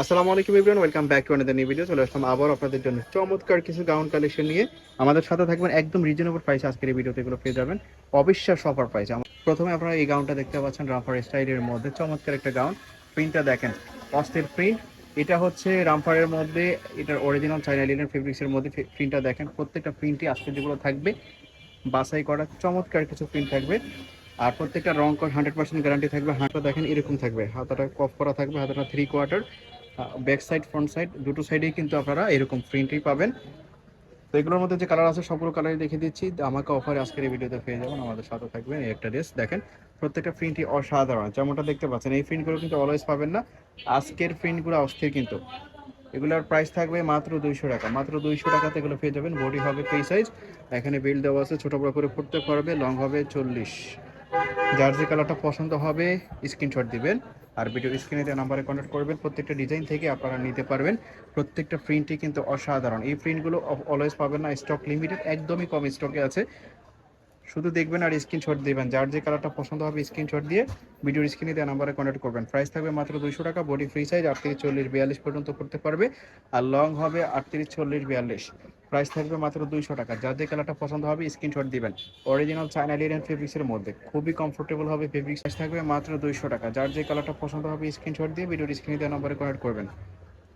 আসসালামু আলাইকুম everyone, welcome back to another new video. চলে আসলাম আবার আপনাদের জন্য চমৎকার কিছু গাউন কালেকশন নিয়ে। আমাদের সাথে থাকবেন একদম রিজনেবল প্রাইসে। আজকের এই ভিডিওতে এগুলো পেয়ে যাবেন অবিশ্বাস্য অফার প্রাইস। প্রথমে আপনারা এই গাউনটা দেখতে পাচ্ছেন রামপার স্টাইলের মধ্যে চমৎকার একটা গাউন। প্রিন্টটা দেখেন, অস্থির প্রিন্ট। এটা হচ্ছে রামপারের মধ্যে, এটার অরিজিনাল চাইনা লিনেন ফেব্রিক্সের মধ্যে প্রিন্টটা দেখেন। প্রত্যেকটা প্রিন্টই আজকে যেগুলো থাকবে বাছাই করা চমৎকার কিছু প্রিন্ট থাকবে। আর প্রত্যেকটা রং কস 100% গ্যারান্টি থাকবে। হাতটা দেখেন এরকম থাকবে, হাতাটা কফ করা থাকবে, হাতাটা 3/4। ব্যাক সাইড ফ্রন্ট সাইড দুটো সাইডেই কিন্তু আপনারা এরকম প্রিন্টই পাবেন। তো এগুলোর মধ্যে যে কালার আছে সবগুলো কালারই দেখে দিচ্ছি। আমাকে অফারে আজকের এই ভিডিওতে পেয়ে যাবেন। আমাদের সাথে থাকবেন এই একটা ড্রেস দেখেন, প্রত্যেকটা প্রিন্টই অসাধারণ। যেমনটা দেখতে পাচ্ছেন এই প্রিন্টগুলো কিন্তু অলওয়েজ পাবেন না, আজকের প্রিন্টগুলো অস্থির। কিন্তু এগুলোর প্রাইস থাকবে মাত্র 200 টাকা। মাত্র 200 টাকাতে এগুলো পেয়ে যাবেন। বডি হবে ফ্রি সাইজ, এখানে বেল্ট দেওয়া আছে, ছোটো বড় করে পড়তে পারবে। লং হবে 40। যার যে কালারটা পছন্দ হবে স্ক্রিনশট দিবেন আর ভিডিও স্ক্রিনে দেওয়া নাম্বারে কন্ট্যাক্ট করবেন। প্রত্যেকটা ডিজাইন থেকে আপনারা নিতে পারবেন। প্রত্যেকটা প্রিন্টই কিন্তু অসাধারণ। এই প্রিন্টগুলো অলওয়েজ পাবেন না, স্টক লিমিটেড, একদমই কম স্টকে আছে। শুধু দেখবেন আর স্ক্রিনশট দিবেন। যার যে কালারটা পছন্দ হবে স্ক্রিনশট দিয়ে ভিডিওর স্ক্রিনে দেওয়া নাম্বারে কন্ট্যাক্ট করবেন। প্রাইস থাকবে মাত্র 200 টাকা। বডি ফ্রি সাইজ 38, 40, 42 পর্যন্ত করতে পারবে। আর লং হবে 38, 40, 42। প্রাইস থাকবে মাত্র 200 টাকা। যার যে কালারটা পছন্দ হবে স্ক্রিনশট দিবেন। অরিজিনাল চায়না লিনেন ফেব্রিক্সের মধ্যে খুবই কমফোর্টেবল হবে ফেব্রিক্স। প্রাইস থাকবে মাত্র 200 টাকা। যার যে কালারটা পছন্দ হবে স্ক্রিনশট দিয়ে ভিডিওর স্ক্রিনে দেওয়া নাম্বারে কন্ট্যাক্ট করবেন।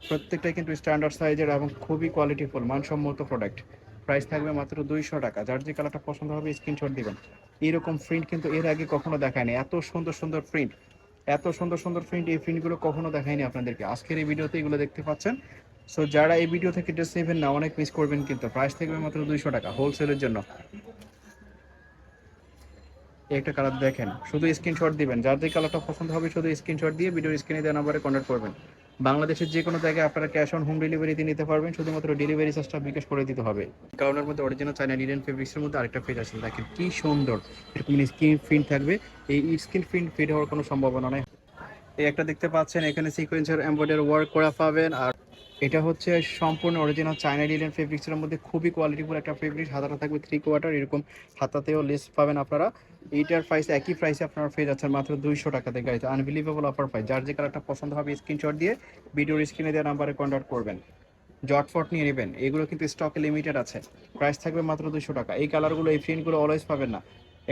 প্রত্যেকটাই কিন্তু স্ট্যান্ডার্ড সাইজের এবং খুবই কোয়ালিটিফুল মানসম্মত প্রোডাক্ট। প্রাইস থাকবে মাত্র 200 টাকা। যার যে কালারটা পছন্দ হবে স্ক্রিনশট দিবেন। এরকম প্রিন্ট কিন্তু এর আগে কখনো দেখায়নি, এত সুন্দর সুন্দর প্রিন্ট, এত সুন্দর সুন্দর প্রিন্ট। এই প্রিন্টগুলো কখনো দেখায়নি আপনাদেরকে, আজকের এই ভিডিওতে এগুলো দেখতে পাচ্ছেন। সো যারা এই ভিডিও থেকে ড্রেস নেবেন না, অনেক মিস করবেন কিন্তু। প্রাইস থাকবে মাত্র 200 টাকা হোলসেলের জন্য। এই একটা কালার দেখেন, শুধু স্ক্রিনশট দিবেন। যার যে কালারটা পছন্দ হবে শুধু স্ক্রিনশট দিয়ে ভিডিওর স্ক্রিনে দেওয়া নাম্বারে কন্ট্যাক্ট করবেন। বাংলাদেশের যে কোনো জায়গায় আপনারা ক্যাশ অন হোম ডেলিভারিতে নিতে পারবেন, শুধুমাত্র ডেলিভারি চার্জটা বিকাশ করে দিতে হবে। কারণের মধ্যে অরিজিনাল চাইনা লিনেন ফেব্রিক্সের মধ্যে আরেকটা পেজ আছে দেখেন, কি সুন্দর। এরকম স্ক্রিন প্রিন্ট থাকবে, এই স্ক্রিন প্রিন্ট ফিড হওয়ার কোনো সম্ভাবনা নেই। এই একটা দেখতে পাচ্ছেন, এখানে সিকোয়েন্সের এমব্রয়ডারি ওয়ার্ক করা পাবেন। আর এটা হচ্ছে সম্পূর্ণ অরিজিনাল চায়না লিনেন ফেব্রিক্সের মধ্যে খুবই কোয়ালিটিফুল একটা ফেব্রিক্স। হাতাটা থাকবে 3/4, এরকম হাতাতেও লেস পাবেন আপনারা। এইটার প্রাইস একই প্রাইসে আপনারা পেয়ে যাচ্ছেন মাত্র 200 টাকাতে। গাড়িতে আনবিলিভেবল অফার পাই। যার যে কালারটা পছন্দ হবে স্ক্রিনশট দিয়ে ভিডিওর স্ক্রিনে দেওয়া নাম্বারে কন্ট্যাক্ট করবেন। জটফট নিয়ে নেবেন, এগুলো কিন্তু স্টকে লিমিটেড আছে। প্রাইস থাকবে মাত্র 200 টাকা। এই কালারগুলো, এই প্রিন্টগুলো অলওয়েজ পাবেন না।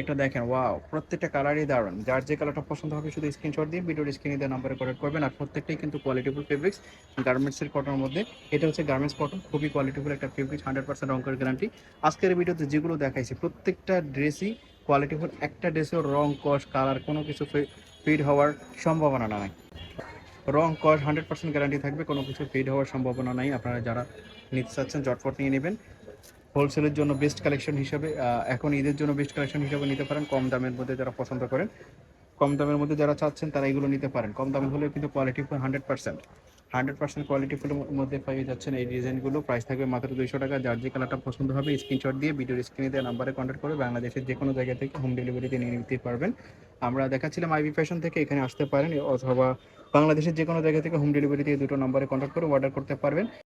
একটা দেখেন, ওয়াও, প্রত্যেকটা কালারই দারুণ। যার যে কালারটা পছন্দ হবে শুধু স্ক্রিনশট দিয়ে ভিডিওর স্ক্রিনে দেওয়া নাম্বারে কন্ট্যাক্ট করবেন। আর প্রত্যেকটাই কিন্তু কোয়ালিটিফুল ফেব্রিক্স, গার্মেন্টসের কটনের মধ্যে। এটা হচ্ছে গার্মেন্টস কটন, খুবই কোয়ালিটিফুল একটা ফেব্রিক্স, 100% রঙের গ্যারান্টি। আজকের ভিডিওতে যেগুলো দেখাইছি প্রত্যেকটা ড্রেসই কোয়ালিটিফুল। একটা ড্রেসেও রং কস কালার কোনো কিছু ফিড হওয়ার সম্ভাবনা নাই। রং কস 100% গ্যারান্টি থাকবে, কোনো কিছু ফেড হওয়ার সম্ভাবনা নাই। আপনারা যারা নিতে চাচ্ছেন জটফট নিয়ে নেবেন। হোলসেলের জন্য বেস্ট কালেকশন হিসেবে, এখন ঈদের জন্য বেস্ট কালেকশন হিসেবে নিতে পারেন। কম দামের মধ্যে যারা পছন্দ করেন, কম দামের মধ্যে যারা চাচ্ছেন তারা এগুলো নিতে পারেন। কম দামে হলেও কিন্তু কোয়ালিটিফুল, 100% কোয়ালিটিফুলের মধ্যে পেয়ে যাচ্ছেন এই ডিজাইনগুলো। প্রাইস থাকবে মাত্র 200 টাকা। যার যে কালারটা পছন্দ হবে স্ক্রিনশট দিয়ে ভিডিওর স্ক্রিনে দেওয়া নাম্বারে কন্ট্যাক্ট করে বাংলাদেশের যে কোনো জায়গা থেকে হোম ডেলিভারিতে নিয়ে নিতে পারবেন। আমরা দেখাচ্ছিলাম আইবি ফ্যাশন থেকে, এখানে আসতে পারেন, অথবা বাংলাদেশের যে কোনো জায়গা থেকে হোম ডেলিভারি দিয়ে দুটো নাম্বারে কন্ট্যাক্ট করে অর্ডার করতে পারবেন।